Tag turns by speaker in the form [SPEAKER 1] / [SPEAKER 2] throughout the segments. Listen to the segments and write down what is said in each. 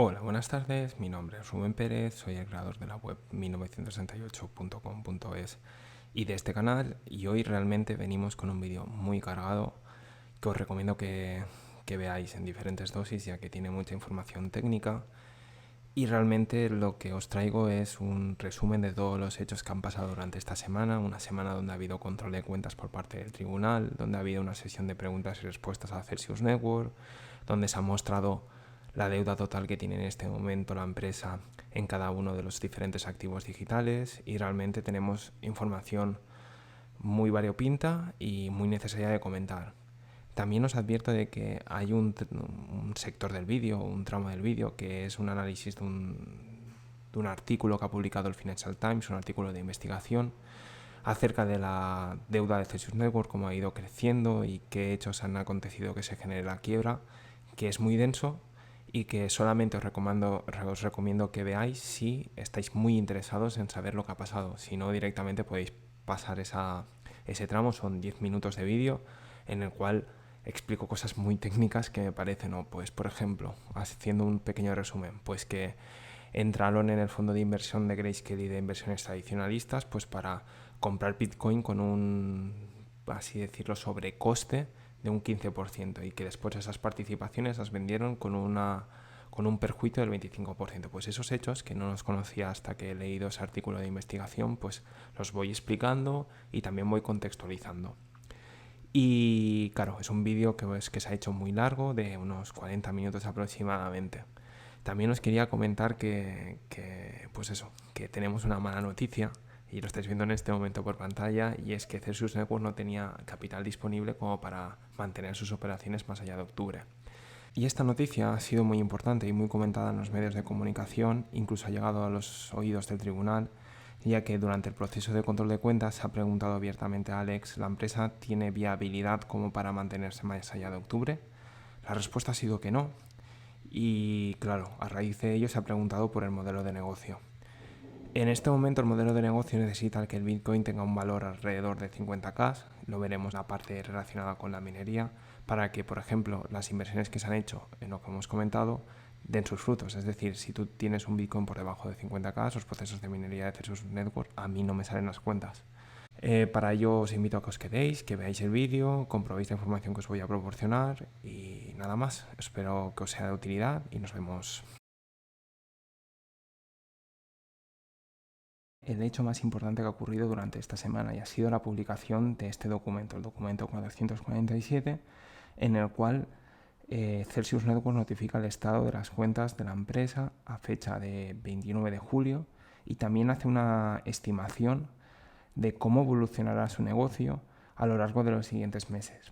[SPEAKER 1] Hola, buenas tardes. Mi nombre es Rubén Pérez, soy el creador de la web 1968.com.es y de este canal, y hoy realmente venimos con un vídeo muy cargado que os recomiendo que veáis en diferentes dosis, ya que tiene mucha información técnica, y realmente lo que os traigo es un resumen de todos los hechos que han pasado durante esta semana, una semana donde ha habido control de cuentas por parte del tribunal, donde ha habido una sesión de preguntas y respuestas a Celsius Network, donde se ha mostrado la deuda total que tiene en este momento la empresa en cada uno de los diferentes activos digitales, y realmente tenemos información muy variopinta y muy necesaria de comentar. También os advierto de que hay un sector del vídeo, un tramo del vídeo, que es un análisis de un artículo que ha publicado el Financial Times, un artículo de investigación acerca de la deuda de Celsius Network, cómo ha ido creciendo y qué hechos han acontecido que se genere la quiebra, que es muy denso y que solamente os recomiendo que veáis si estáis muy interesados en saber lo que ha pasado. Si no, directamente podéis pasar ese tramo. Son 10 minutos de vídeo en el cual explico cosas muy técnicas que me parecen, o pues por ejemplo, haciendo un pequeño resumen, pues que entraron en el fondo de inversión de Grayscale y de inversiones tradicionalistas pues para comprar Bitcoin con un, así decirlo, sobrecoste de un 15%, y que después esas participaciones las vendieron con un perjuicio del 25%. Pues esos hechos, que no los conocía hasta que he leído ese artículo de investigación, pues los voy explicando y también voy contextualizando. Y claro, es un vídeo que se ha hecho muy largo, de unos 40 minutos aproximadamente. También os quería comentar pues eso, que tenemos una mala noticia, y lo estáis viendo en este momento por pantalla, y es que Celsius Network no tenía capital disponible como para mantener sus operaciones más allá de octubre. Y esta noticia ha sido muy importante y muy comentada en los medios de comunicación, incluso ha llegado a los oídos del tribunal, ya que durante el proceso de control de cuentas se ha preguntado abiertamente a Alex: ¿la empresa tiene viabilidad como para mantenerse más allá de octubre? La respuesta ha sido que no. Y claro, a raíz de ello se ha preguntado por el modelo de negocio. En este momento el modelo de negocio necesita que el Bitcoin tenga un valor alrededor de 50k, lo veremos en la parte relacionada con la minería, para que, por ejemplo, las inversiones que se han hecho en lo que hemos comentado den sus frutos. Es decir, si tú tienes un Bitcoin por debajo de 50k, los procesos de minería de Celsius Network a mí no me salen las cuentas. Para ello os invito a que os quedéis, que veáis el vídeo, comprobéis la información que os voy a proporcionar y nada más. Espero que os sea de utilidad y nos vemos. El hecho más importante que ha ocurrido durante esta semana, y ha sido la publicación de este documento, el documento 447, en el cual Celsius Network notifica el estado de las cuentas de la empresa a fecha de 29 de julio, y también hace una estimación de cómo evolucionará su negocio a lo largo de los siguientes meses.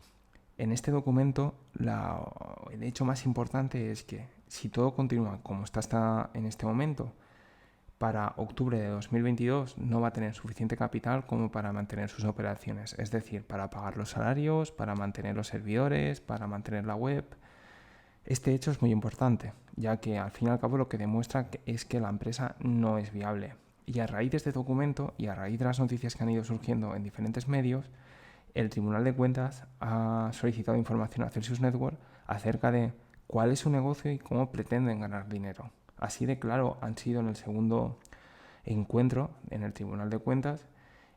[SPEAKER 1] En este documento, el hecho más importante es que si todo continúa como está en este momento, para octubre de 2022 no va a tener suficiente capital como para mantener sus operaciones, es decir, para pagar los salarios, para mantener los servidores, para mantener la web. Este hecho es muy importante, ya que al fin y al cabo lo que demuestra es que la empresa no es viable. Y a raíz de este documento y a raíz de las noticias que han ido surgiendo en diferentes medios, el Tribunal de Cuentas ha solicitado información a Celsius Network acerca de cuál es su negocio y cómo pretenden ganar dinero. Así de claro han sido en el segundo encuentro en el Tribunal de Cuentas,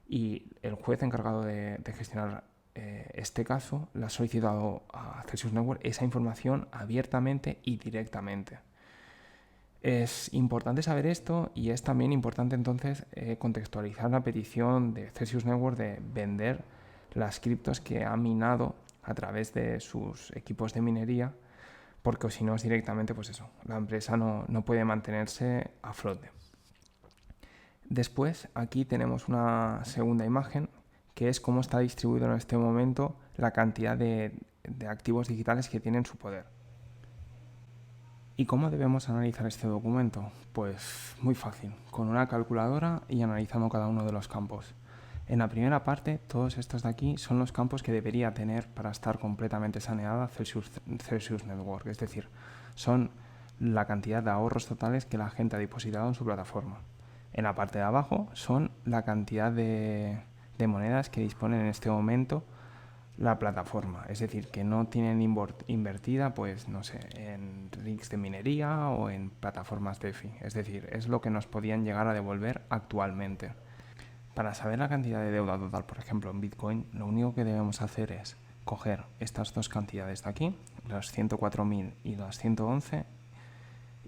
[SPEAKER 1] y el juez encargado de gestionar este caso le ha solicitado a Celsius Network esa información abiertamente y directamente. Es importante saber esto, y es también importante entonces contextualizar la petición de Celsius Network de vender las criptos que ha minado a través de sus equipos de minería, porque si no es directamente, pues eso, la empresa no puede mantenerse a flote. Después aquí tenemos una segunda imagen, que es cómo está distribuido en este momento la cantidad de activos digitales que tiene en su poder. ¿Y cómo debemos analizar este documento? Pues muy fácil, con una calculadora y analizando cada uno de los campos. En la primera parte, todos estos de aquí son los campos que debería tener para estar completamente saneada Celsius Network, es decir, son la cantidad de ahorros totales que la gente ha depositado en su plataforma. En la parte de abajo son la cantidad de monedas que disponen en este momento la plataforma, es decir, que no tienen invertida, pues no sé, en rigs de minería o en plataformas DeFi, es decir, es lo que nos podían llegar a devolver actualmente. Para saber la cantidad de deuda total, por ejemplo, en Bitcoin, lo único que debemos hacer es coger estas dos cantidades de aquí, las 104.000 y las 111,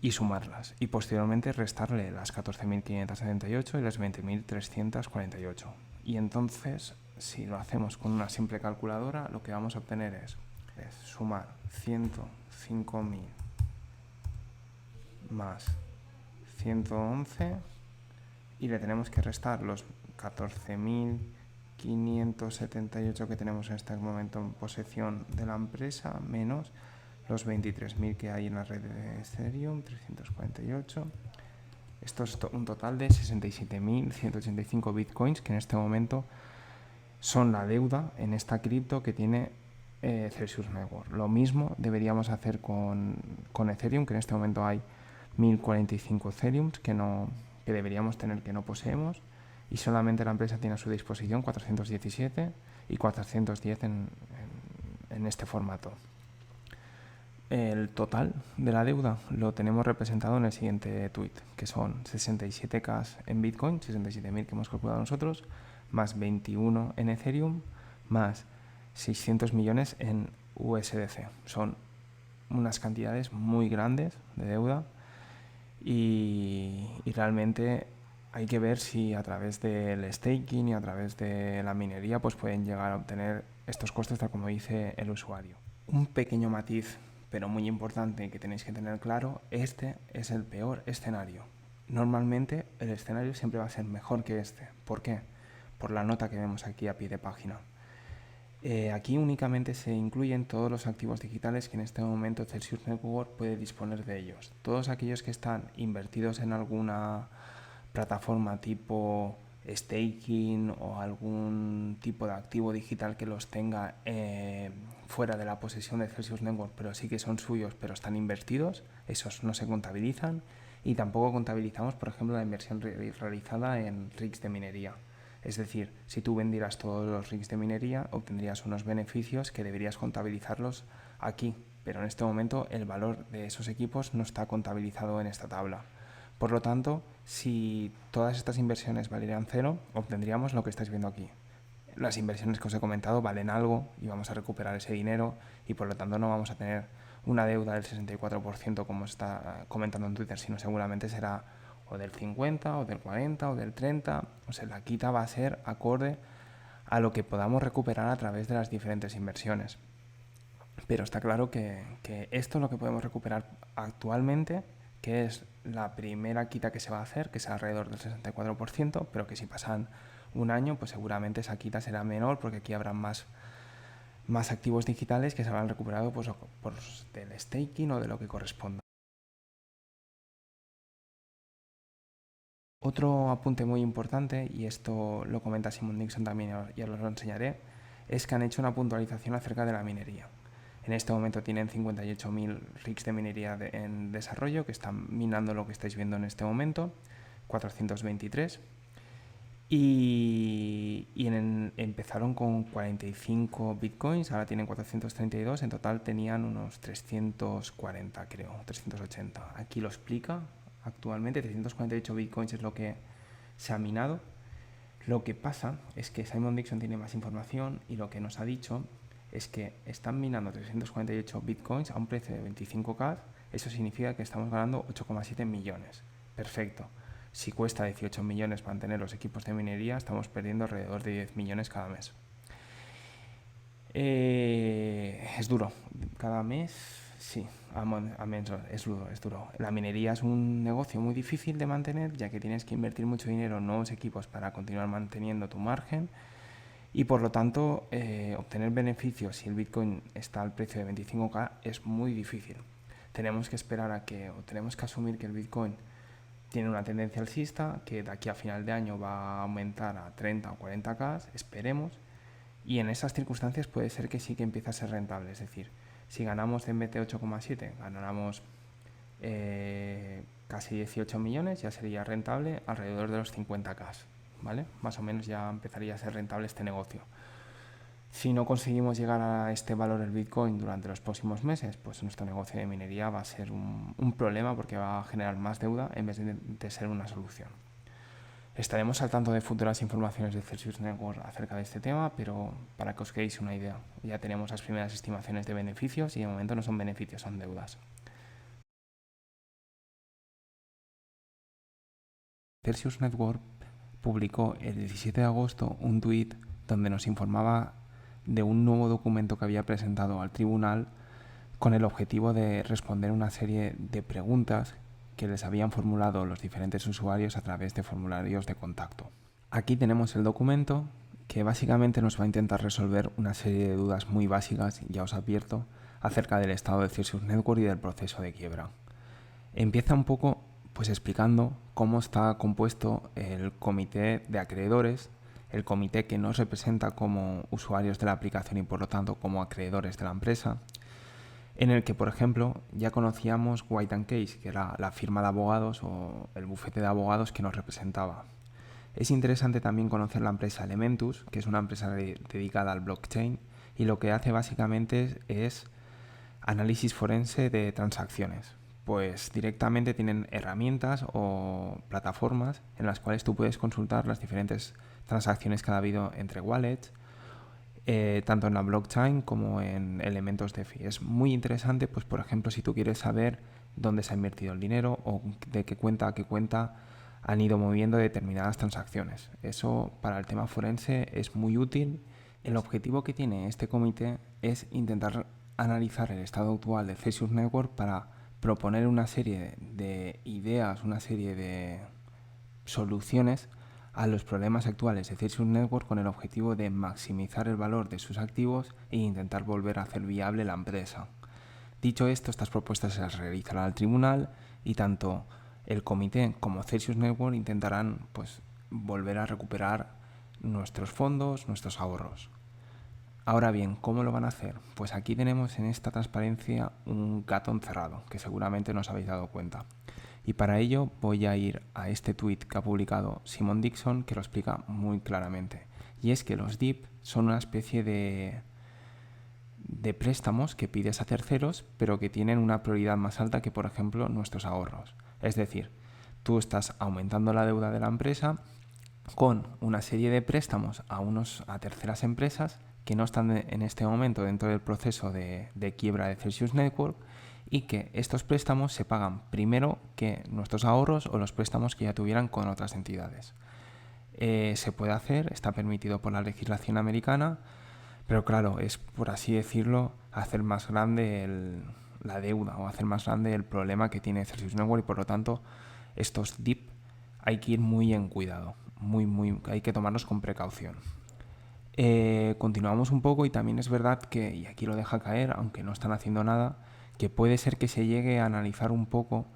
[SPEAKER 1] y sumarlas, y posteriormente restarle las 14.578 y las 20.348. Y entonces, si lo hacemos con una simple calculadora, lo que vamos a obtener es sumar 105.000 más 111 y le tenemos que restar los 14.578 que tenemos en este momento en posesión de la empresa menos los 23.000 que hay en la red de Ethereum, 348. Esto es un total de 67.185 bitcoins que en este momento son la deuda en esta cripto que tiene Celsius Network. Lo mismo deberíamos hacer con Ethereum, que en este momento hay 1.045 Ethereum que deberíamos tener que no poseemos, y solamente la empresa tiene a su disposición 417 y 410 en este formato. El total de la deuda lo tenemos representado en el siguiente tweet, que son 67k en Bitcoin, 67.000 que hemos calculado nosotros, más 21 en Ethereum, más 600 millones en USDC. Son unas cantidades muy grandes de deuda y realmente hay que ver si a través del staking y a través de la minería pues pueden llegar a obtener estos costes tal como dice el usuario. Un pequeño matiz, pero muy importante, que tenéis que tener claro: este es el peor escenario. Normalmente el escenario siempre va a ser mejor que este. ¿Por qué? Por la nota que vemos aquí a pie de página. Aquí únicamente se incluyen todos los activos digitales que en este momento Celsius Network puede disponer de ellos. Todos aquellos que están invertidos en alguna plataforma tipo staking o algún tipo de activo digital que los tenga fuera de la posesión de Celsius Network, pero sí que son suyos, pero están invertidos, esos no se contabilizan. Y tampoco contabilizamos, por ejemplo, la inversión realizada en rigs de minería. Es decir, si tú vendieras todos los rigs de minería, obtendrías unos beneficios que deberías contabilizarlos aquí, pero en este momento el valor de esos equipos no está contabilizado en esta tabla. Por lo tanto, si todas estas inversiones valieran cero, obtendríamos lo que estáis viendo aquí. Las inversiones que os he comentado valen algo y vamos a recuperar ese dinero, y por lo tanto no vamos a tener una deuda del 64% como está comentando en Twitter, sino seguramente será o del 50, o del 40, o del 30, o sea, la quita va a ser acorde a lo que podamos recuperar a través de las diferentes inversiones. Pero está claro que esto es lo que podemos recuperar actualmente, que es la primera quita que se va a hacer, que es alrededor del 64%, pero que si pasan un año, pues seguramente esa quita será menor, porque aquí habrá más activos digitales que se habrán recuperado pues, por del staking o de lo que corresponda. Otro apunte muy importante, y esto lo comenta Simon Dixon también, ya os lo enseñaré, es que han hecho una puntualización acerca de la minería. En este momento tienen 58.000 rigs de minería en desarrollo que están minando lo que estáis viendo en este momento, 423. Y empezaron con 45 bitcoins, ahora tienen 432, en total tenían unos 340, creo, 380. Aquí lo explica actualmente, 348 bitcoins es lo que se ha minado. Lo que pasa es que Simon Dixon tiene más información y lo que nos ha dicho es que están minando 348 bitcoins a un precio de 25k. Eso significa que estamos ganando 8,7 millones. Perfecto. Si cuesta 18 millones mantener los equipos de minería, estamos perdiendo alrededor de 10 millones cada mes. Es duro. Cada mes, sí, es duro. La minería es un negocio muy difícil de mantener, ya que tienes que invertir mucho dinero en nuevos equipos para continuar manteniendo tu margen. Y por lo tanto, obtener beneficios si el Bitcoin está al precio de 25k es muy difícil. Tenemos que asumir que el Bitcoin tiene una tendencia alcista, que de aquí a final de año va a aumentar a 30 o 40k, esperemos, y en esas circunstancias puede ser que sí que empiece a ser rentable. Es decir, si ganamos en vez de 8,7, ganáramos casi 18 millones, ya sería rentable alrededor de los 50k, ¿vale? Más o menos ya empezaría a ser rentable este negocio. Si no conseguimos llegar a este valor del Bitcoin durante los próximos meses, pues nuestro negocio de minería va a ser un problema porque va a generar más deuda en vez de ser una solución. Estaremos al tanto de futuras informaciones de Celsius Network acerca de este tema, pero para que os quedéis una idea, ya tenemos las primeras estimaciones de beneficios y de momento no son beneficios, son deudas. Celsius Network publicó el 17 de agosto un tuit donde nos informaba de un nuevo documento que había presentado al tribunal con el objetivo de responder una serie de preguntas que les habían formulado los diferentes usuarios a través de formularios de contacto. Aquí tenemos el documento que básicamente nos va a intentar resolver una serie de dudas muy básicas, ya os advierto, acerca del estado de Celsius Network y del proceso de quiebra. Empieza un poco pues explicando cómo está compuesto el comité de acreedores, el comité que nos representa como usuarios de la aplicación y por lo tanto como acreedores de la empresa, en el que, por ejemplo, ya conocíamos White & Case, que era la firma de abogados o el bufete de abogados que nos representaba. Es interesante también conocer la empresa Elementus, que es una empresa dedicada al blockchain y lo que hace básicamente es análisis forense de transacciones. Pues directamente tienen herramientas o plataformas en las cuales tú puedes consultar las diferentes transacciones que ha habido entre wallets, tanto en la blockchain como en elementos DeFi. Es muy interesante, pues por ejemplo, si tú quieres saber dónde se ha invertido el dinero o de qué cuenta a qué cuenta han ido moviendo determinadas transacciones. Eso para el tema forense es muy útil. El objetivo que tiene este comité es intentar analizar el estado actual de Celsius Network para proponer una serie de ideas, una serie de soluciones a los problemas actuales de Celsius Network con el objetivo de maximizar el valor de sus activos e intentar volver a hacer viable la empresa. Dicho esto, estas propuestas se las realizará al tribunal y tanto el comité como Celsius Network intentarán pues, volver a recuperar nuestros fondos, nuestros ahorros. Ahora bien, ¿cómo lo van a hacer? Pues aquí tenemos en esta transparencia un gato encerrado, que seguramente no os habéis dado cuenta. Y para ello voy a ir a este tweet que ha publicado Simon Dixon, que lo explica muy claramente. Y es que los DIP son una especie de préstamos que pides a terceros, pero que tienen una prioridad más alta que, por ejemplo, nuestros ahorros. Es decir, tú estás aumentando la deuda de la empresa con una serie de préstamos a terceras empresas que no están en este momento dentro del proceso de quiebra de Celsius Network y que estos préstamos se pagan primero que nuestros ahorros o los préstamos que ya tuvieran con otras entidades. Se puede hacer, está permitido por la legislación americana, pero claro, es por así decirlo hacer más grande la deuda o hacer más grande el problema que tiene Celsius Network y por lo tanto estos DIP hay que ir muy en cuidado, hay que tomarlos con precaución. Continuamos un poco y también es verdad que, y aquí lo deja caer, aunque no están haciendo nada, que puede ser que se llegue a analizar un poco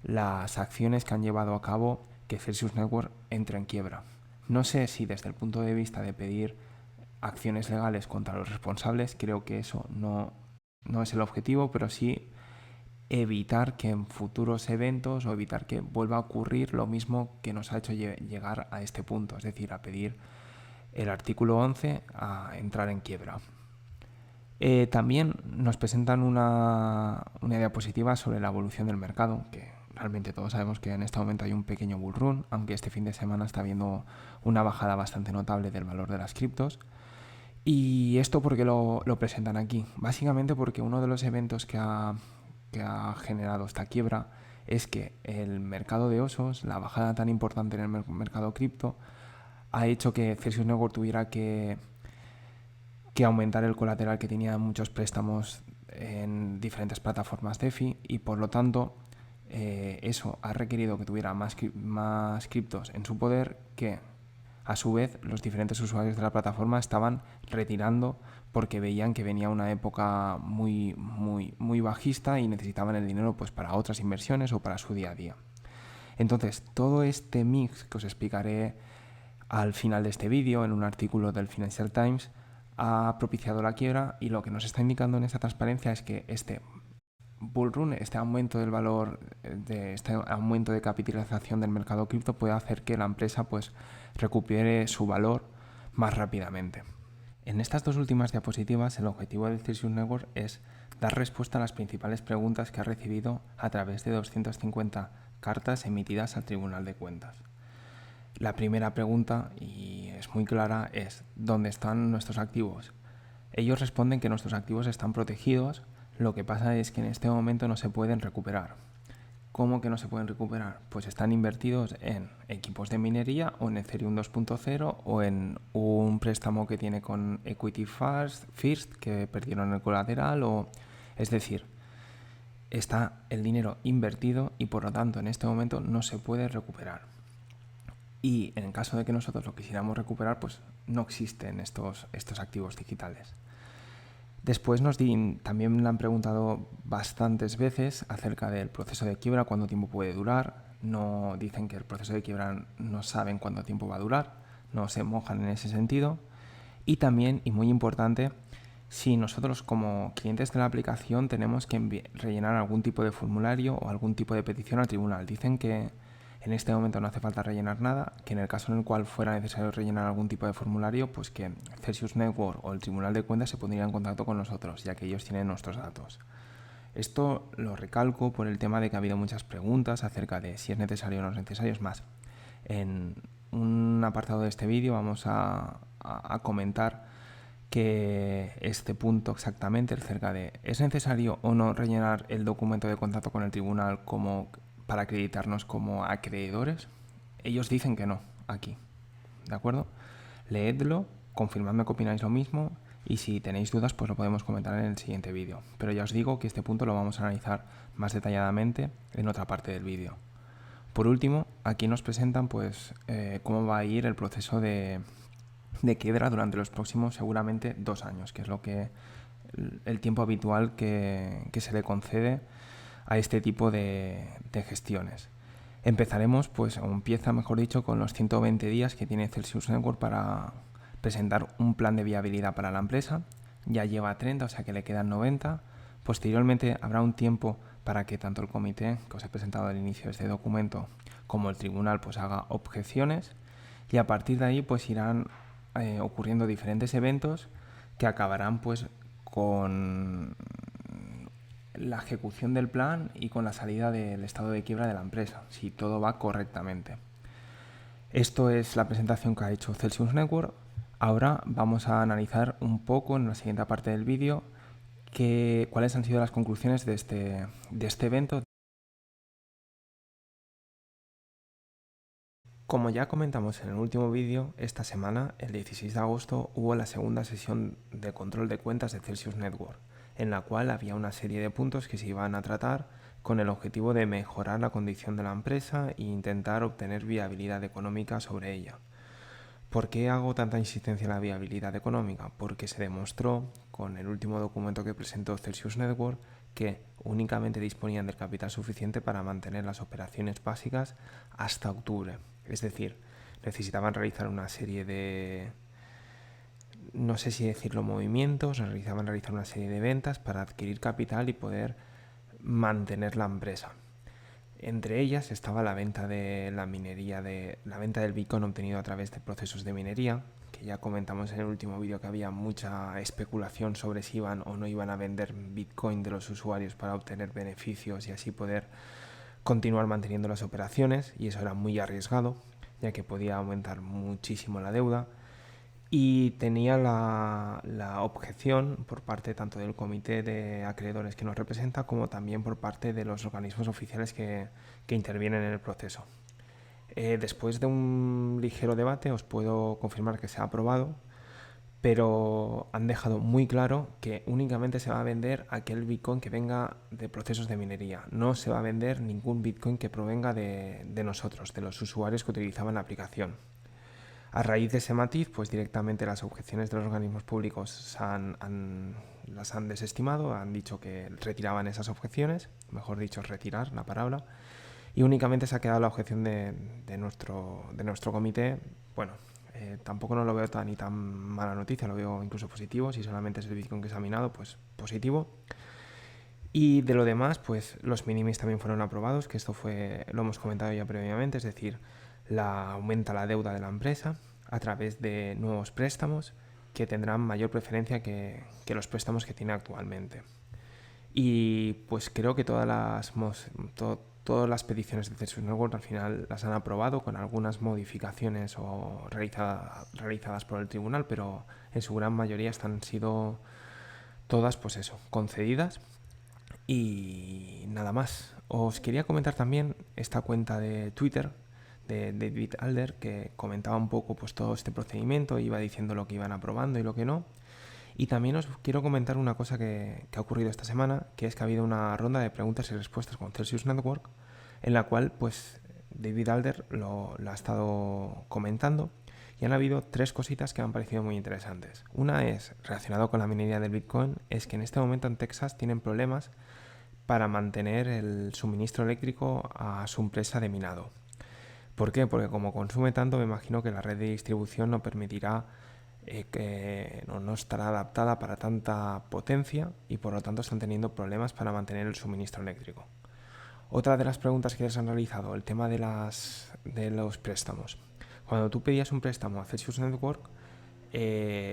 [SPEAKER 1] las acciones que han llevado a cabo que Celsius Network entre en quiebra. No sé si desde el punto de vista de pedir acciones legales contra los responsables, creo que eso no es el objetivo, pero sí evitar que en futuros eventos o evitar que vuelva a ocurrir lo mismo que nos ha hecho llegar a este punto, es decir, a pedir el artículo 11 a entrar en quiebra. También nos presentan una diapositiva sobre la evolución del mercado, que realmente todos sabemos que en este momento hay un pequeño bull run, aunque este fin de semana está habiendo una bajada bastante notable del valor de las criptos. ¿Y esto por qué lo presentan aquí? Básicamente porque uno de los eventos que ha generado esta quiebra es que el mercado de osos, la bajada tan importante en el mercado cripto, ha hecho que Celsius Network tuviera que aumentar el colateral que tenía muchos préstamos en diferentes plataformas DeFi y por lo tanto eso ha requerido que tuviera más criptos en su poder que a su vez los diferentes usuarios de la plataforma estaban retirando porque veían que venía una época muy bajista y necesitaban el dinero pues para otras inversiones o para su día a día. Entonces todo este mix que os explicaré al final de este vídeo en un artículo del Financial Times ha propiciado la quiebra y lo que nos está indicando en esta transparencia es que este bull run, este aumento del valor, este aumento de capitalización del mercado cripto puede hacer que la empresa pues recupere su valor más rápidamente. En estas dos últimas diapositivas, el objetivo del Celsius Network es dar respuesta a las principales preguntas que ha recibido a través de 250 cartas emitidas al Tribunal de Cuentas. La primera pregunta, y es muy clara, es ¿dónde están nuestros activos? Ellos responden que nuestros activos están protegidos, lo que pasa es que en este momento no se pueden recuperar. ¿Cómo que no se pueden recuperar? Pues están invertidos en equipos de minería o en Ethereum 2.0 o en un préstamo que tiene con Equity First que perdieron el colateral es decir, está el dinero invertido y por lo tanto en este momento no se puede recuperar. Y en el caso de que nosotros lo quisiéramos recuperar, pues no existen estos activos digitales. Después también le han preguntado bastantes veces acerca del proceso de quiebra, cuánto tiempo puede durar. No dicen que el proceso de quiebra no saben cuánto tiempo va a durar, no se mojan en ese sentido. Y también, y muy importante, si nosotros como clientes de la aplicación tenemos que rellenar algún tipo de formulario o algún tipo de petición al tribunal. Dicen que en este momento no hace falta rellenar nada, que en el caso en el cual fuera necesario rellenar algún tipo de formulario, pues que Celsius Network o el Tribunal de Cuentas se pondría en contacto con nosotros, ya que ellos tienen nuestros datos. Esto lo recalco por el tema de que ha habido muchas preguntas acerca de si es necesario o no es necesario. Es más, en un apartado de este vídeo vamos a comentar que este punto exactamente acerca de ¿es necesario o no rellenar el documento de contacto con el tribunal para acreditarnos como acreedores? Ellos dicen que no, aquí, ¿de acuerdo? Leedlo, confirmadme que opináis lo mismo y si tenéis dudas pues lo podemos comentar en el siguiente vídeo. Pero ya os digo que este punto lo vamos a analizar más detalladamente en otra parte del vídeo. Por último, aquí nos presentan pues cómo va a ir el proceso de quiebra durante los próximos seguramente 2 años, que es el tiempo habitual que se le concede a este tipo de gestiones. Empezaremos, o empieza mejor dicho, con los 120 días que tiene Celsius Network para presentar un plan de viabilidad para la empresa. Ya lleva 30, o sea que le quedan 90. Posteriormente habrá un tiempo para que tanto el comité, que os he presentado al inicio de este documento, como el tribunal haga objeciones, y a partir de ahí irán ocurriendo diferentes eventos que acabarán con la ejecución del plan y con la salida del estado de quiebra de la empresa, si todo va correctamente. Esto es la presentación que ha hecho Celsius Network. Ahora vamos a analizar un poco en la siguiente parte del vídeo cuáles han sido las conclusiones de este evento. Como ya comentamos en el último vídeo, esta semana, el 16 de agosto, hubo la segunda sesión de control de cuentas de Celsius Network, en la cual había una serie de puntos que se iban a tratar con el objetivo de mejorar la condición de la empresa e intentar obtener viabilidad económica sobre ella. ¿Por qué hago tanta insistencia en la viabilidad económica? Porque se demostró con el último documento que presentó Celsius Network que únicamente disponían del capital suficiente para mantener las operaciones básicas hasta octubre. Es decir, necesitaban realizar una serie de, no sé si decirlo, movimientos, necesitaban realizar una serie de ventas para adquirir capital y poder mantener la empresa. Entre ellas estaba la venta de la minería, la venta del Bitcoin obtenido a través de procesos de minería, que ya comentamos en el último vídeo que había mucha especulación sobre si iban o no iban a vender Bitcoin de los usuarios para obtener beneficios y así poder continuar manteniendo las operaciones, y eso era muy arriesgado, ya que podía aumentar muchísimo la deuda. Y tenía la objeción por parte tanto del comité de acreedores que nos representa como también por parte de los organismos oficiales que intervienen en el proceso. Después de un ligero debate os puedo confirmar que se ha aprobado, pero han dejado muy claro que únicamente se va a vender aquel Bitcoin que venga de procesos de minería. No se va a vender ningún Bitcoin que provenga de nosotros, de los usuarios que utilizaban la aplicación. A raíz de ese matiz, directamente las objeciones de los organismos públicos las han desestimado, han dicho que retiraban esas objeciones, mejor dicho, retirar la palabra, y únicamente se ha quedado la objeción de nuestro comité. Bueno, tampoco no lo veo ni tan mala noticia, lo veo incluso positivo. Si solamente es el Bitcoin que se ha minado, pues positivo. Y de lo demás, los minimis también fueron aprobados, que esto lo hemos comentado ya previamente, es decir, aumenta la deuda de la empresa a través de nuevos préstamos que tendrán mayor preferencia que los préstamos que tiene actualmente. Y pues creo que todas las peticiones de Celsius Network al final las han aprobado con algunas modificaciones o realizadas por el tribunal, pero en su gran mayoría han sido todas, pues eso, concedidas. Y nada más. Os quería comentar también esta cuenta de Twitter de David Alder, que comentaba un poco pues todo este procedimiento, iba diciendo lo que iban aprobando y lo que no. Y también os quiero comentar una cosa que ha ocurrido esta semana, que es que ha habido una ronda de preguntas y respuestas con Celsius Network, en la cual pues David Alder lo ha estado comentando, y han habido 3 cositas que me han parecido muy interesantes. Una es, relacionado con la minería del Bitcoin, es que en este momento en Texas tienen problemas para mantener el suministro eléctrico a su empresa de minado. ¿Por qué? Porque como consume tanto, me imagino que la red de distribución no permitirá que no estará adaptada para tanta potencia, y por lo tanto están teniendo problemas para mantener el suministro eléctrico. Otra de las preguntas que les han realizado, el tema de los préstamos. Cuando tú pedías un préstamo a Celsius Network,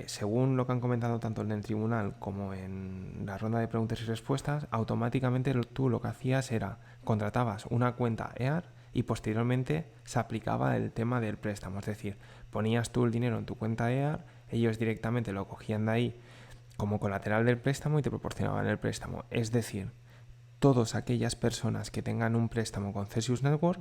[SPEAKER 1] según lo que han comentado tanto en el tribunal como en la ronda de preguntas y respuestas, automáticamente tú lo que hacías era contratabas una cuenta EAR y posteriormente se aplicaba el tema del préstamo. Es decir, ponías tú el dinero en tu cuenta EAR, ellos directamente lo cogían de ahí como colateral del préstamo y te proporcionaban el préstamo. Es decir, todas aquellas personas que tengan un préstamo con Celsius Network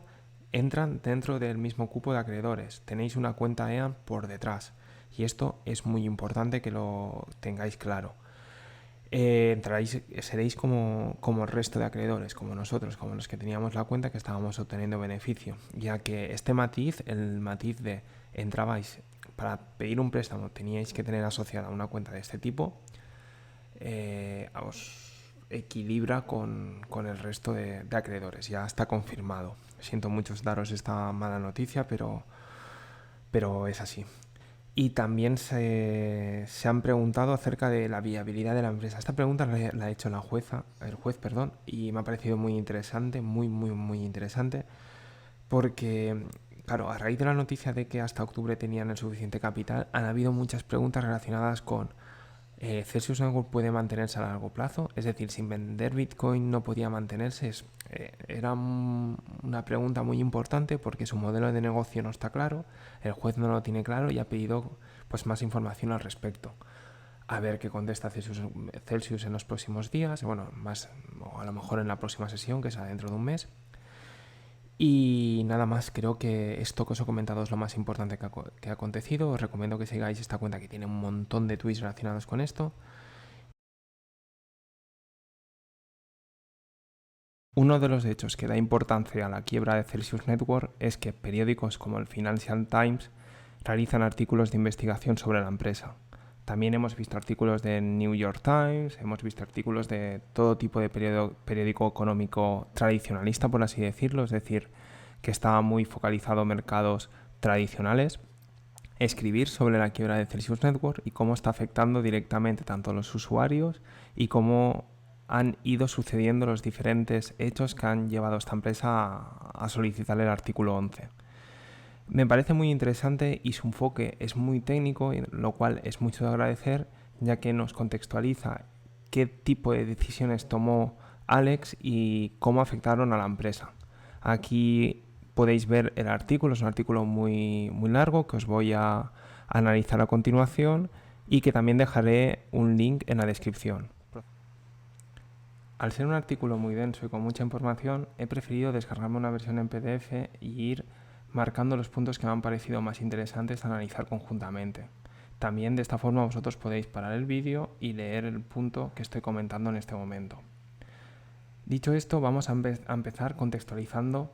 [SPEAKER 1] entran dentro del mismo cupo de acreedores. Tenéis una cuenta EAR por detrás. Y esto es muy importante que lo tengáis claro. Seréis como el resto de acreedores, como nosotros, como los que teníamos la cuenta, que estábamos obteniendo beneficio, ya que este matiz, el matiz de entrabais para pedir un préstamo, teníais que tener asociada una cuenta de este tipo, os equilibra con el resto de acreedores. Ya está confirmado. Siento mucho daros esta mala noticia, pero es así. Y también se han preguntado acerca de la viabilidad de la empresa. Esta pregunta la ha hecho el juez, y me ha parecido muy interesante, muy interesante, porque, claro, a raíz de la noticia de que hasta octubre tenían el suficiente capital, han habido muchas preguntas relacionadas con Celsius Network puede mantenerse a largo plazo, es decir, sin vender Bitcoin no podía mantenerse. Era una pregunta muy importante porque su modelo de negocio no está claro, el juez no lo tiene claro y ha pedido pues más información al respecto. A ver qué contesta Celsius en los próximos días, bueno, más, o a lo mejor en la próxima sesión, que será dentro de un mes. Y nada más, creo que esto que os he comentado es lo más importante que ha acontecido. Os recomiendo que sigáis esta cuenta, que tiene un montón de tweets relacionados con esto. Uno de los hechos que da importancia a la quiebra de Celsius Network es que periódicos como el Financial Times realizan artículos de investigación sobre la empresa. También hemos visto artículos de New York Times, hemos visto artículos de todo tipo de periódico económico tradicionalista, por así decirlo, es decir, que estaba muy focalizado en mercados tradicionales, escribir sobre la quiebra de Celsius Network y cómo está afectando directamente tanto a los usuarios y cómo han ido sucediendo los diferentes hechos que han llevado a esta empresa a solicitar el artículo 11. Me parece muy interesante y su enfoque es muy técnico, lo cual es mucho de agradecer, ya que nos contextualiza qué tipo de decisiones tomó Alex y cómo afectaron a la empresa. Aquí podéis ver el artículo, es un artículo muy largo que os voy a analizar a continuación y que también dejaré un link en la descripción. Al ser un artículo muy denso y con mucha información, he preferido descargarme una versión en PDF y ir marcando los puntos que me han parecido más interesantes a analizar conjuntamente. También de esta forma vosotros podéis parar el vídeo y leer el punto que estoy comentando en este momento. Dicho esto, vamos a empezar contextualizando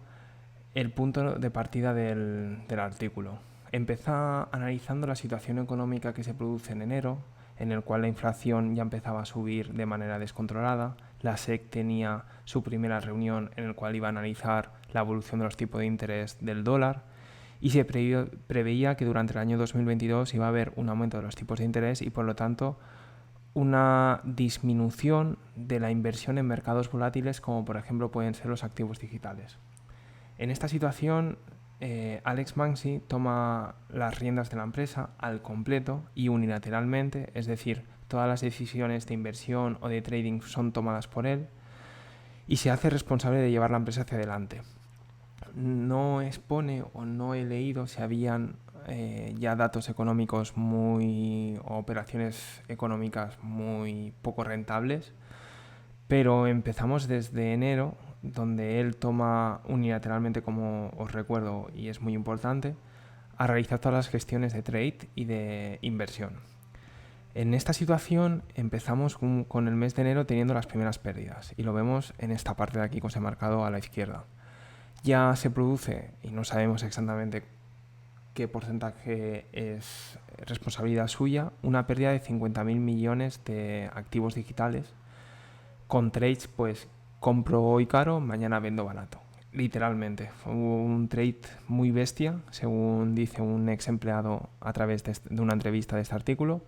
[SPEAKER 1] el punto de partida del artículo. Empieza analizando la situación económica que se produce en enero, en el cual la inflación ya empezaba a subir de manera descontrolada. La SEC tenía su primera reunión en el cual iba a analizar la evolución de los tipos de interés del dólar y se preveía que durante el año 2022 iba a haber un aumento de los tipos de interés y por lo tanto una disminución de la inversión en mercados volátiles como por ejemplo pueden ser los activos digitales. En esta situación Alex Mansi toma las riendas de la empresa al completo y unilateralmente, es decir, todas las decisiones de inversión o de trading son tomadas por él y se hace responsable de llevar la empresa hacia adelante. No expone o no he leído si habían ya datos económicos o operaciones económicas muy poco rentables, pero empezamos desde enero, donde él toma unilateralmente, como os recuerdo, y es muy importante, a realizar todas las gestiones de trade y de inversión. En esta situación empezamos con el mes de enero teniendo las primeras pérdidas y lo vemos en esta parte de aquí que os he marcado a la izquierda. Ya se produce, y no sabemos exactamente qué porcentaje es responsabilidad suya, una pérdida de 50.000 millones de activos digitales con trades, pues compro hoy caro, mañana vendo barato. Literalmente, fue un trade muy bestia, según dice un ex empleado a través de una entrevista de este artículo,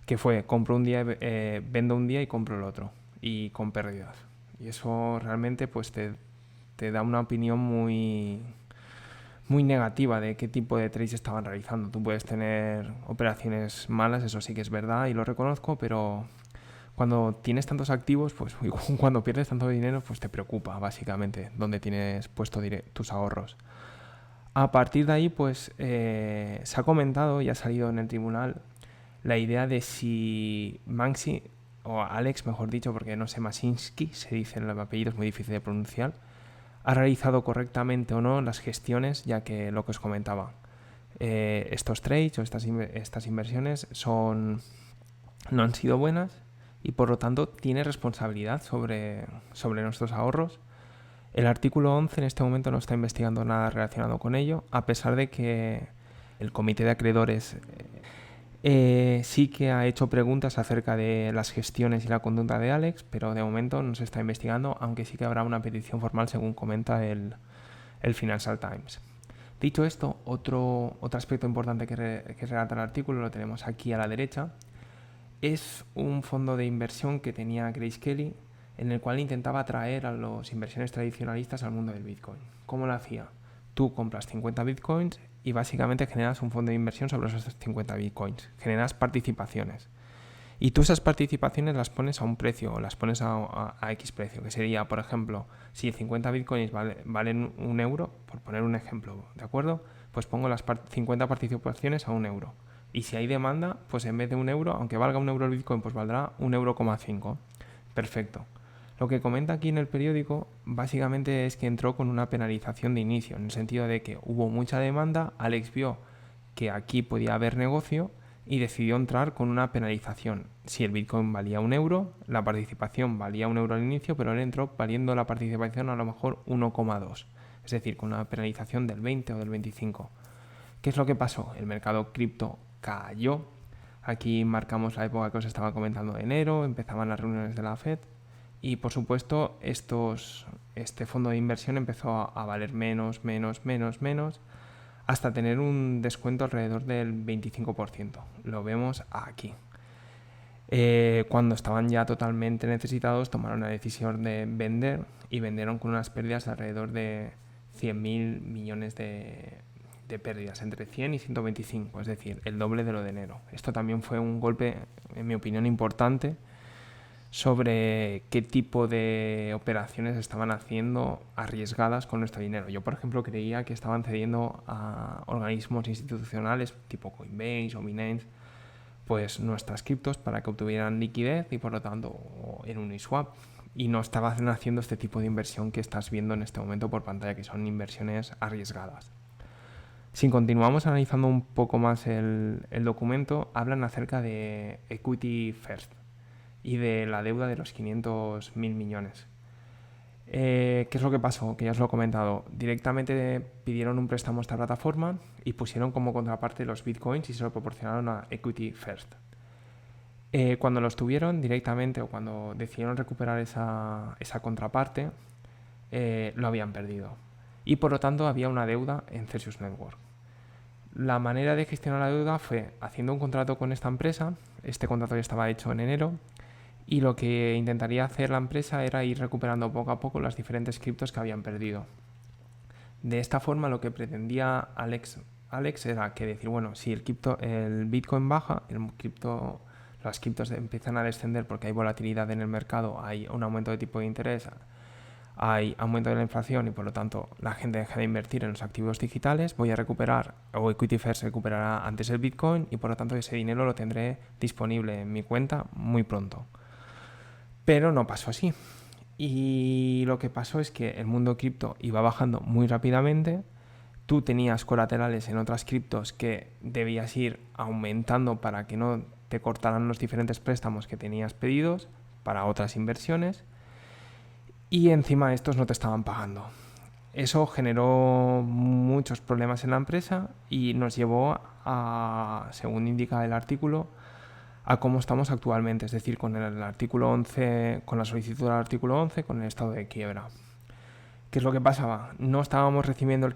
[SPEAKER 1] que fue compro un día, vendo un día y compro el otro, y con pérdidas. Y eso realmente pues te da una opinión muy negativa de qué tipo de trades estaban realizando. Tú puedes tener operaciones malas, eso sí que es verdad y lo reconozco, pero cuando tienes tantos activos, pues cuando pierdes tanto dinero, pues te preocupa básicamente dónde tienes puesto tus ahorros. A partir de ahí, pues se ha comentado y ha salido en el tribunal la idea de si Mansi, o Alex mejor dicho, porque no sé, Masinski, se dice en el apellido, es muy difícil de pronunciar, ha realizado correctamente o no las gestiones, ya que lo que os comentaba, estos trades o estas inversiones no han sido buenas y por lo tanto tiene responsabilidad sobre nuestros ahorros. El artículo 11 en este momento no está investigando nada relacionado con ello, a pesar de que el comité de acreedores sí que ha hecho preguntas acerca de las gestiones y la conducta de Alex, pero de momento no se está investigando, aunque sí que habrá una petición formal según comenta el Financial Times. Dicho esto, otro aspecto importante que relata el artículo, lo tenemos aquí a la derecha, es un fondo de inversión que tenía Grace Kelly, en el cual intentaba atraer a los inversores tradicionalistas al mundo del Bitcoin. ¿Cómo lo hacía? Tú compras 50 Bitcoins y básicamente generas un fondo de inversión sobre esos 50 Bitcoins. Generas participaciones. Y tú esas participaciones las pones a un precio o las pones a X precio, que sería, por ejemplo, si 50 Bitcoins valen €1, por poner un ejemplo, ¿de acuerdo? Pues pongo las 50 participaciones a €1. Y si hay demanda, pues en vez de €1, aunque valga €1 el Bitcoin, pues valdrá €1,5. Perfecto. Lo que comenta aquí en el periódico básicamente es que entró con una penalización de inicio, en el sentido de que hubo mucha demanda, Alex vio que aquí podía haber negocio y decidió entrar con una penalización. Si el Bitcoin valía €1, la participación valía €1 al inicio, pero él entró valiendo la participación a lo mejor 1,2. Es decir, con una penalización del 20 o del 25. ¿Qué es lo que pasó? El mercado cripto cayó. Aquí marcamos la época que os estaba comentando de enero, empezaban las reuniones de la Fed y por supuesto este fondo de inversión empezó a valer menos, hasta tener un descuento alrededor del 25%. Lo vemos aquí. Cuando estaban ya totalmente necesitados, tomaron la decisión de vender y vendieron con unas pérdidas de alrededor de 100.000 millones de pérdidas, entre 100 y 125, es decir, el doble de lo de enero. Esto también fue un golpe, en mi opinión, importante sobre qué tipo de operaciones estaban haciendo arriesgadas con nuestro dinero. Yo, por ejemplo, creía que estaban cediendo a organismos institucionales tipo Coinbase o Binance pues nuestras criptos para que obtuvieran liquidez y por lo tanto en Uniswap, y no estaban haciendo este tipo de inversión que estás viendo en este momento por pantalla, que son inversiones arriesgadas. Si continuamos analizando un poco más el documento, hablan acerca de Equity First y de la deuda de los 500.000 millones. ¿Qué es lo que pasó? Que ya os lo he comentado. Directamente pidieron un préstamo a esta plataforma y pusieron como contraparte los bitcoins y se lo proporcionaron a Equity First. Cuando los tuvieron directamente o cuando decidieron recuperar esa contraparte, lo habían perdido. Y por lo tanto había una deuda en Celsius Network. La manera de gestionar la deuda fue haciendo un contrato con esta empresa. Este contrato ya estaba hecho en enero. Y lo que intentaría hacer la empresa era ir recuperando poco a poco las diferentes criptos que habían perdido.
[SPEAKER 2] De esta forma lo que pretendía Alex era que decir, bueno, si el Bitcoin baja, las criptos empiezan a descender porque hay volatilidad en el mercado, hay un aumento de tipo de interés, hay aumento de la inflación y por lo tanto la gente deja de invertir en los activos digitales, voy a recuperar, o Equity First recuperará antes el Bitcoin y por lo tanto ese dinero lo tendré disponible en mi cuenta muy pronto. Pero no pasó así. Y lo que pasó es que el mundo cripto iba bajando muy rápidamente. Tú tenías colaterales en otras criptos que debías ir aumentando para que no te cortaran los diferentes préstamos que tenías pedidos para otras inversiones. Y encima estos no te estaban pagando. Eso generó muchos problemas en la empresa y nos llevó a, según indica el artículo, a cómo estamos actualmente, es decir, con el artículo 11, con la solicitud del artículo 11, con el estado de quiebra. ¿Qué es lo que pasaba? No estábamos recibiendo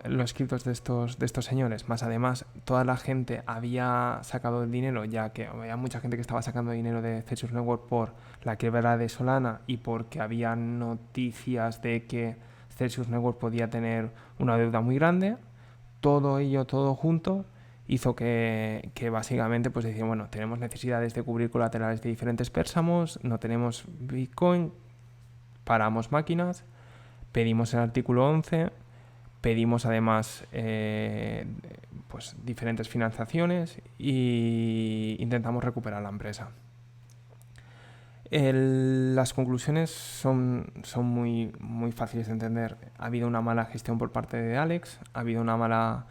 [SPEAKER 2] los criptos de estos señores, más además toda la gente había sacado el dinero, ya que había mucha gente que estaba sacando dinero de Celsius Network por la quiebra de Solana y porque había noticias de que Celsius Network podía tener una deuda muy grande. Todo ello, todo junto, hizo que básicamente pues decían, bueno, tenemos necesidades de cubrir colaterales de diferentes préstamos, no tenemos Bitcoin, paramos máquinas, pedimos el artículo 11, pedimos además pues diferentes financiaciones e intentamos recuperar la empresa. Las conclusiones son muy fáciles de entender. Ha habido una mala gestión por parte de Alex, ha habido una mala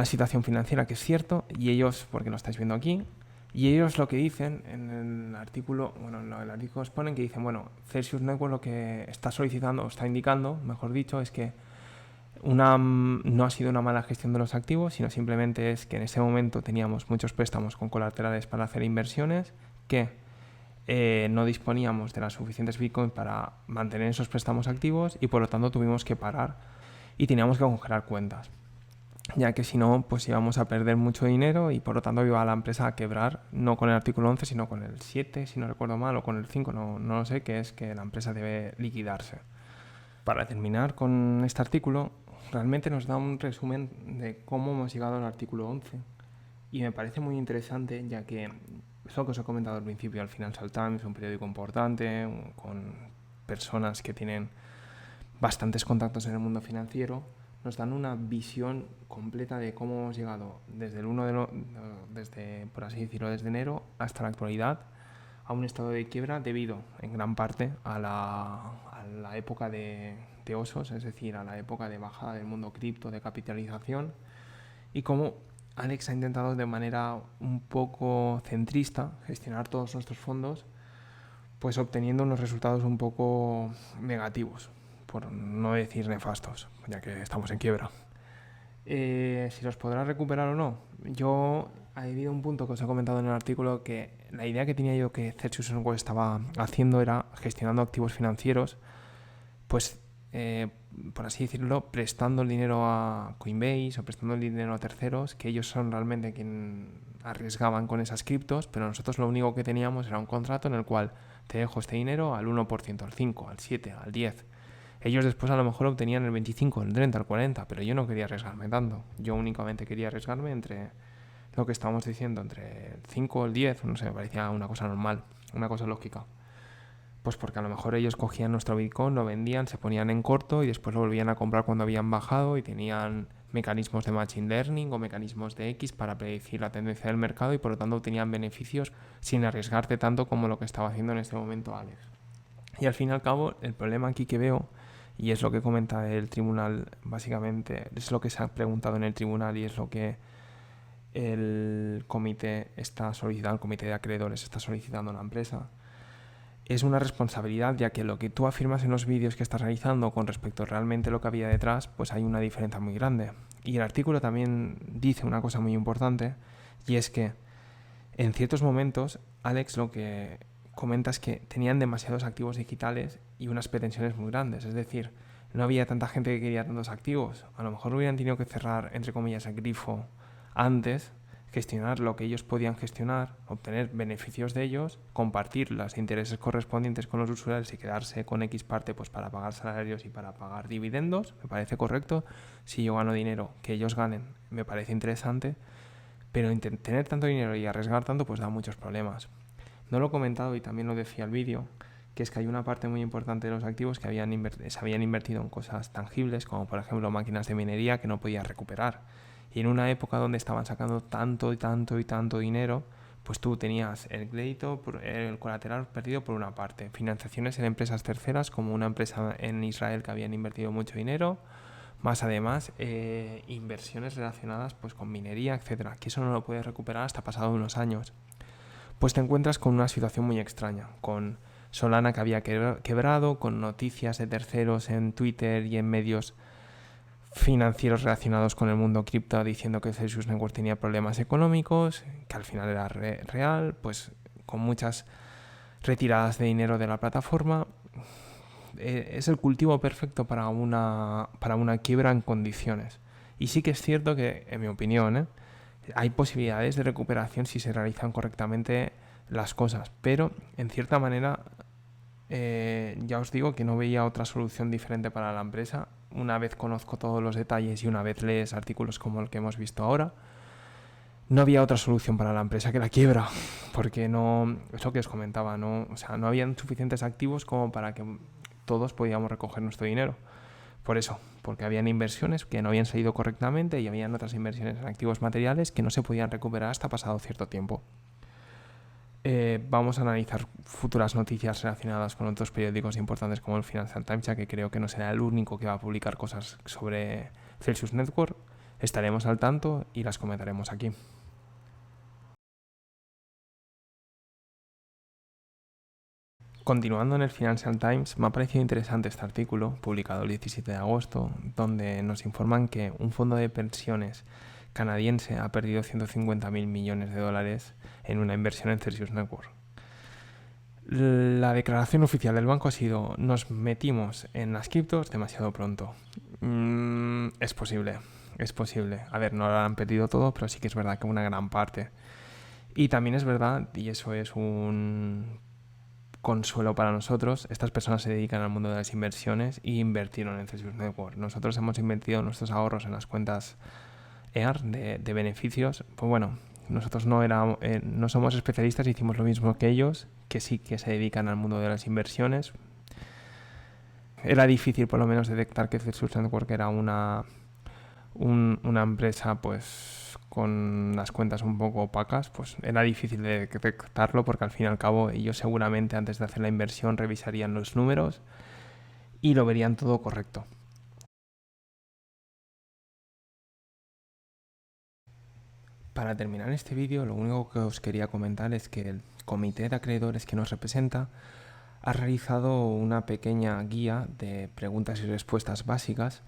[SPEAKER 2] situación financiera, que es cierto, y ellos, porque lo estáis viendo aquí, y ellos lo que dicen en el artículo, bueno, en el artículo exponen que dicen, bueno, Celsius Network lo que está solicitando, o está indicando, mejor dicho, es que no ha sido una mala gestión de los activos, sino simplemente es que en ese momento teníamos muchos préstamos con colaterales para hacer inversiones, que no disponíamos de las suficientes Bitcoin para mantener esos préstamos activos y por lo tanto tuvimos que parar y teníamos que congelar cuentas, ya que si no, pues íbamos a perder mucho dinero y por lo tanto iba a la empresa a quebrar, no con el artículo 11, sino con el 7, si no recuerdo mal, o con el 5, no lo sé, que es que la empresa debe liquidarse. Para terminar con este artículo, realmente nos da un resumen de cómo hemos llegado al artículo 11 y me parece muy interesante, ya que es lo que os he comentado al principio, al Financial Times, un periódico importante, con personas que tienen bastantes contactos en el mundo financiero, nos dan una visión completa de cómo hemos llegado desde por así decirlo, desde enero hasta la actualidad a un estado de quiebra debido en gran parte a la época de osos, es decir, a la época de bajada del mundo cripto, de capitalización, y cómo Alex ha intentado de manera un poco centrista gestionar todos nuestros fondos, pues obteniendo unos resultados un poco negativos, por no decir nefastos, ya que estamos en quiebra. Si los podrá recuperar o no, ha habido un punto que os he comentado en el artículo, que la idea que tenía yo que Celsius Network estaba haciendo era gestionando activos financieros, pues por así decirlo, prestando el dinero a Coinbase o prestando el dinero a terceros, que ellos son realmente quienes arriesgaban con esas criptos, pero nosotros lo único que teníamos era un contrato en el cual te dejo este dinero al 1%, al 5%, al 7%, al 10%. Ellos después a lo mejor obtenían el 25, el 30, el 40, pero yo no quería arriesgarme tanto. Yo únicamente quería arriesgarme entre lo que estábamos diciendo, entre el 5 o el 10, no sé, me parecía una cosa normal, una cosa lógica. Pues porque a lo mejor ellos cogían nuestro Bitcoin, lo vendían, se ponían en corto y después lo volvían a comprar cuando habían bajado y tenían mecanismos de machine learning o mecanismos de X para predecir la tendencia del mercado y por lo tanto obtenían beneficios sin arriesgarte tanto como lo que estaba haciendo en este momento Alex. Y al fin y al cabo, el problema aquí que veo, y es lo que comenta el tribunal, básicamente, es lo que se ha preguntado en el tribunal y es lo que el comité está solicitando, el comité de acreedores está solicitando a la empresa, es una responsabilidad, ya que lo que tú afirmas en los vídeos que estás realizando con respecto a realmente lo que había detrás, pues hay una diferencia muy grande. Y el artículo también dice una cosa muy importante, y es que en ciertos momentos Alex lo que comenta es que tenían demasiados activos digitales y unas pretensiones muy grandes, es decir, no había tanta gente que quería tantos activos. A lo mejor hubieran tenido que cerrar, entre comillas, el grifo antes gestionar lo que ellos podían gestionar, obtener beneficios de ellos, compartir los intereses correspondientes con los usuarios y quedarse con X parte pues para pagar salarios y para pagar dividendos, me parece correcto. Si yo gano dinero, que ellos ganen, me parece interesante, pero tener tanto dinero y arriesgar tanto pues da muchos problemas. No lo he comentado y también lo decía el vídeo, que es que hay una parte muy importante de los activos que se habían invertido en cosas tangibles, como por ejemplo máquinas de minería que no podías recuperar. Y en una época donde estaban sacando tanto y tanto y tanto dinero, pues tú tenías el crédito, el colateral perdido por una parte, financiaciones en empresas terceras, como una empresa en Israel que habían invertido mucho dinero, más además inversiones relacionadas pues con minería, etcétera, que eso no lo puedes recuperar hasta pasado unos años. Pues te encuentras con una situación muy extraña, con Solana que había quebrado, con noticias de terceros en Twitter y en medios financieros relacionados con el mundo cripto diciendo que Celsius Network tenía problemas económicos, que al final era real, pues con muchas retiradas de dinero de la plataforma. Es el cultivo perfecto para una quiebra en condiciones. Y sí que es cierto que, en mi opinión, hay posibilidades de recuperación si se realizan correctamente las cosas, pero en cierta manera ya os digo que no veía otra solución diferente para la empresa. Una vez conozco todos los detalles y una vez lees artículos como el que hemos visto ahora, no había otra solución para la empresa que la quiebra, porque no, es lo que os comentaba, no, o sea, no habían suficientes activos como para que todos podíamos recoger nuestro dinero. Por eso, porque habían inversiones que no habían salido correctamente y habían otras inversiones en activos materiales que no se podían recuperar hasta pasado cierto tiempo. Vamos a analizar futuras noticias relacionadas con otros periódicos importantes como el Financial Times, ya que creo que no será el único que va a publicar cosas sobre Celsius Network. Estaremos al tanto y las comentaremos aquí. Continuando en el Financial Times, me ha parecido interesante este artículo, publicado el 17 de agosto, donde nos informan que un fondo de pensiones canadiense ha perdido 150.000 millones de dólares en una inversión en Celsius Network. La declaración oficial del banco ha sido: nos metimos en las criptos demasiado pronto. Es posible. A ver, no lo han perdido todo, pero sí que es verdad que una gran parte. Y también es verdad, y eso es un consuelo para nosotros, estas personas se dedican al mundo de las inversiones y invirtieron en Celsius Network. Nosotros hemos invertido nuestros ahorros en las cuentas EAR de beneficios. Pues bueno, nosotros no somos especialistas, hicimos lo mismo que ellos, que sí que se dedican al mundo de las inversiones. Era difícil por lo menos detectar que Celsius Network era una empresa pues con las cuentas un poco opacas, pues era difícil de detectarlo porque al fin y al cabo ellos seguramente antes de hacer la inversión revisarían los números y lo verían todo correcto. Para terminar este vídeo, lo único que os quería comentar es que el comité de acreedores que nos representa ha realizado una pequeña guía de preguntas y respuestas básicas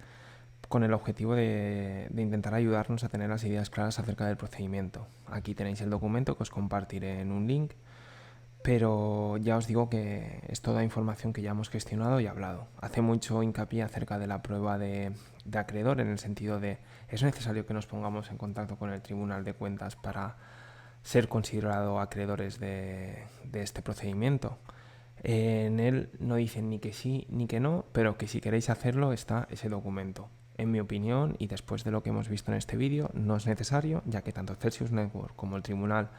[SPEAKER 2] con el objetivo de intentar ayudarnos a tener las ideas claras acerca del procedimiento. Aquí tenéis el documento que os compartiré en un link, pero ya os digo que es toda información que ya hemos gestionado y hablado. Hace mucho hincapié acerca de la prueba de acreedor, en el sentido de: es necesario que nos pongamos en contacto con el Tribunal de Cuentas para ser considerados acreedores de este procedimiento. En él no dicen ni que sí ni que no, pero que si queréis hacerlo está ese documento. En mi opinión, y después de lo que hemos visto en este vídeo, no es necesario, ya que tanto Celsius Network como el tribunal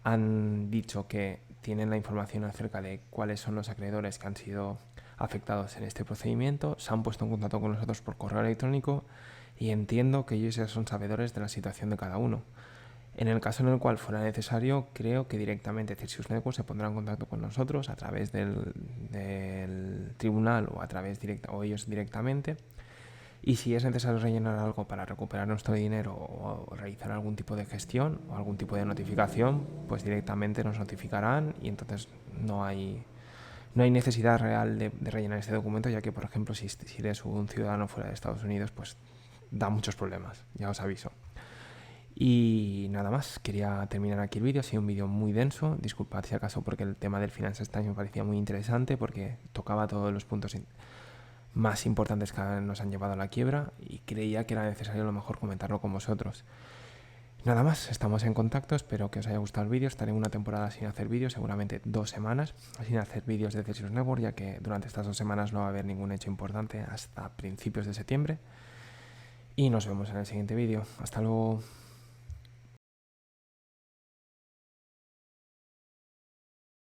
[SPEAKER 2] han dicho que tienen la información acerca de cuáles son los acreedores que han sido afectados en este procedimiento, se han puesto en contacto con nosotros por correo electrónico y entiendo que ellos ya son sabedores de la situación de cada uno. En el caso en el cual fuera necesario, creo que directamente Celsius Network se pondrá en contacto con nosotros a través del tribunal o ellos directamente. Y si es necesario rellenar algo para recuperar nuestro dinero o realizar algún tipo de gestión o algún tipo de notificación, pues directamente nos notificarán y entonces no hay necesidad real de rellenar este documento, ya que, por ejemplo, si eres un ciudadano fuera de Estados Unidos, pues da muchos problemas, ya os aviso. Y nada más, quería terminar aquí el vídeo. Ha sido un vídeo muy denso, disculpad si acaso, porque el tema del Financial Times me parecía muy interesante, porque tocaba todos los puntos más importantes que nos han llevado a la quiebra y creía que era necesario a lo mejor comentarlo con vosotros. Nada más, estamos en contacto, espero que os haya gustado el vídeo. Estaré una temporada sin hacer vídeos, seguramente 2 semanas sin hacer vídeos de Celsius Network, ya que durante estas 2 semanas no va a haber ningún hecho importante hasta principios de septiembre. Y nos vemos en el siguiente vídeo. Hasta luego.